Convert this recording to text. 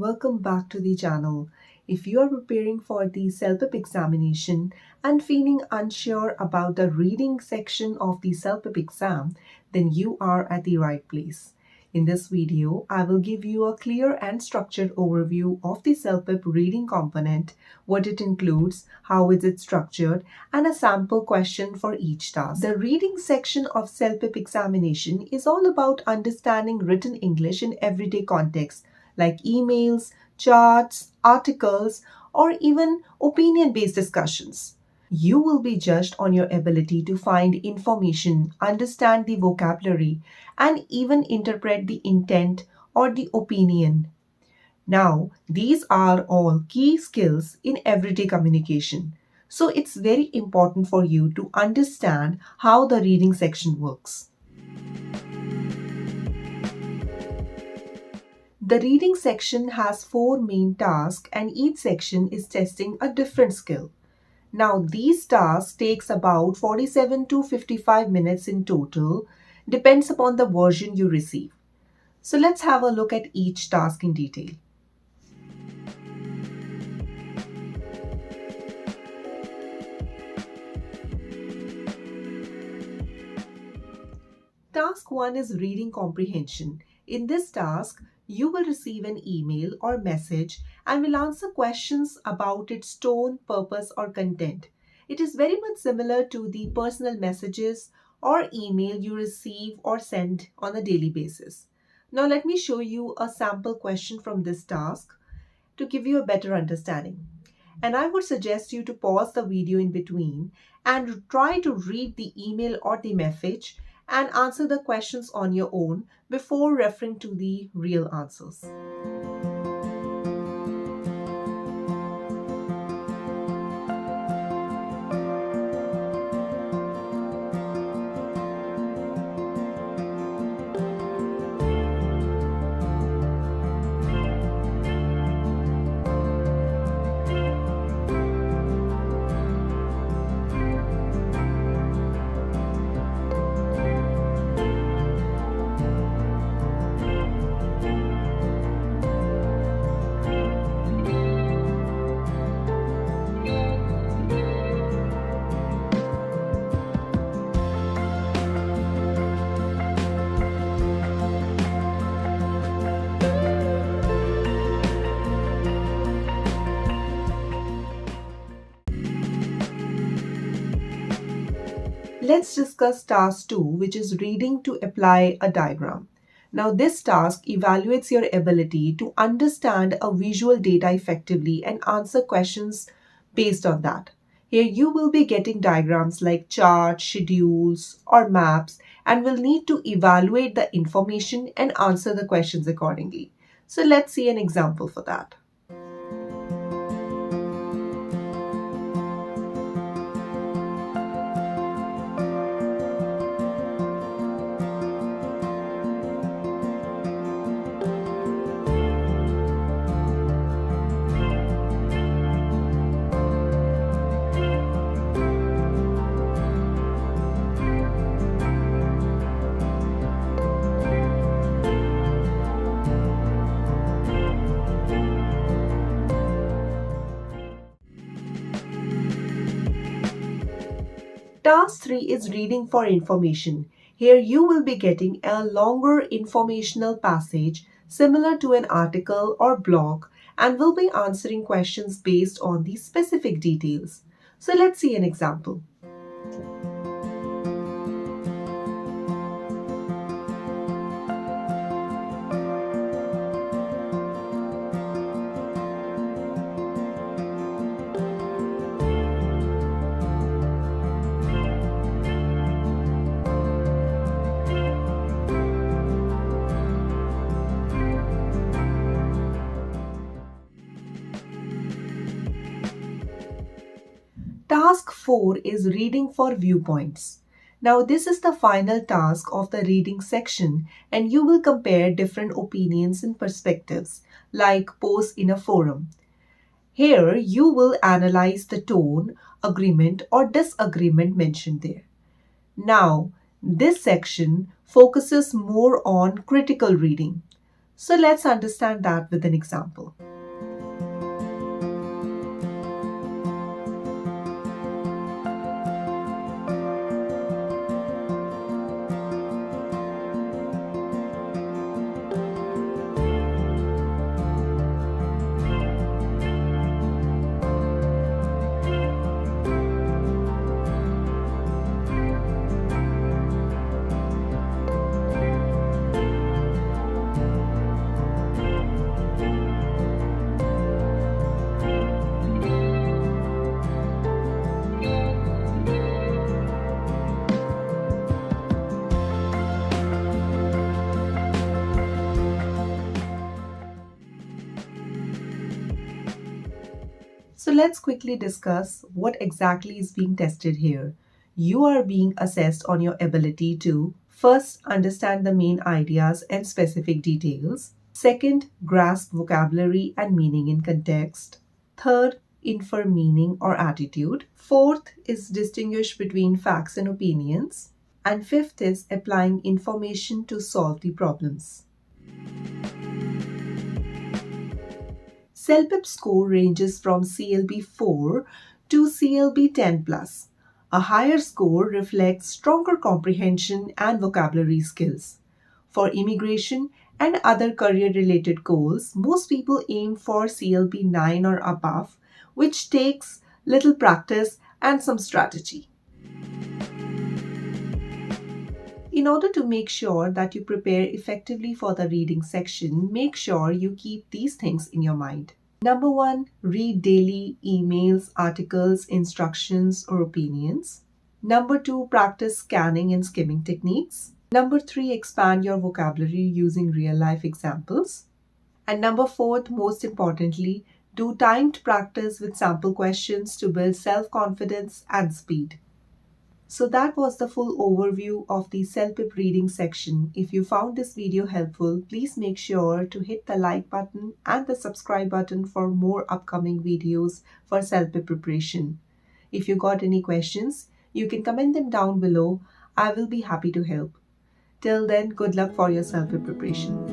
welcome back to the channel. If you are preparing for the CELPIP examination and feeling unsure about the reading section of the CELPIP exam, then you are at the right place. In this video, I will give you a clear and structured overview of the CELPIP reading component, what it includes, how is it structured, and a sample question for each task. The reading section of CELPIP examination is all about understanding written English in everyday context, like emails, charts, articles, or even opinion-based discussions. You will be judged on your ability to find information, understand the vocabulary, and even interpret the intent or the opinion. Now, these are all key skills in everyday communication. So it's very important for you to understand how the reading section works. The reading section has 4 main tasks and each section is testing a different skill. Now these tasks takes about 47 to 55 minutes in total, depends upon the version you receive. So let's have a look at each task in detail. Task 1 is reading comprehension. In this task, you will receive an email or message and will answer questions about its tone, purpose, or content. It is very much similar to the personal messages or email you receive or send on a daily basis. Now let me show you a sample question from this task to give you a better understanding. And I would suggest you to pause the video in between and try to read the email or the message and answer the questions on your own before referring to the real answers. Let's discuss task 2, which is reading to apply a diagram. Now this task evaluates your ability to understand a visual data effectively and answer questions based on that. Here you will be getting diagrams like charts, schedules, or maps and will need to evaluate the information and answer the questions accordingly. So let's see an example for that. Task 3 is reading for information. Here you will be getting a longer informational passage similar to an article or blog and will be answering questions based on the specific details. So let's see an example. Task 4 is reading for viewpoints. Now this is the final task of the reading section and you will compare different opinions and perspectives like posts in a forum. Here you will analyze the tone, agreement or disagreement mentioned there. Now this section focuses more on critical reading. So let's understand that with an example. So let's quickly discuss what exactly is being tested here. You are being assessed on your ability to first understand the main ideas and specific details, second, grasp vocabulary and meaning in context, third, infer meaning or attitude, fourth is distinguish between facts and opinions, and fifth is applying information to solve the problems. CELPIP score ranges from CLB 4 to CLB 10 plus. A higher score reflects stronger comprehension and vocabulary skills. For immigration and other career related goals, most people aim for CLB 9 or above, which takes little practice and some strategy. In order to make sure that you prepare effectively for the reading section, make sure you keep these things in your mind. Number one, read daily emails, articles, instructions, or opinions. Number two, practice scanning and skimming techniques. Number three, expand your vocabulary using real life examples. And number fourth, most importantly, do timed practice with sample questions to build self confidence and speed. So that was the full overview of the CELPIP reading section. If you found this video helpful, please make sure to hit the like button and the subscribe button for more upcoming videos for CELPIP preparation. If you got any questions, you can comment them down below. I will be happy to help. Till then, good luck for your CELPIP preparation.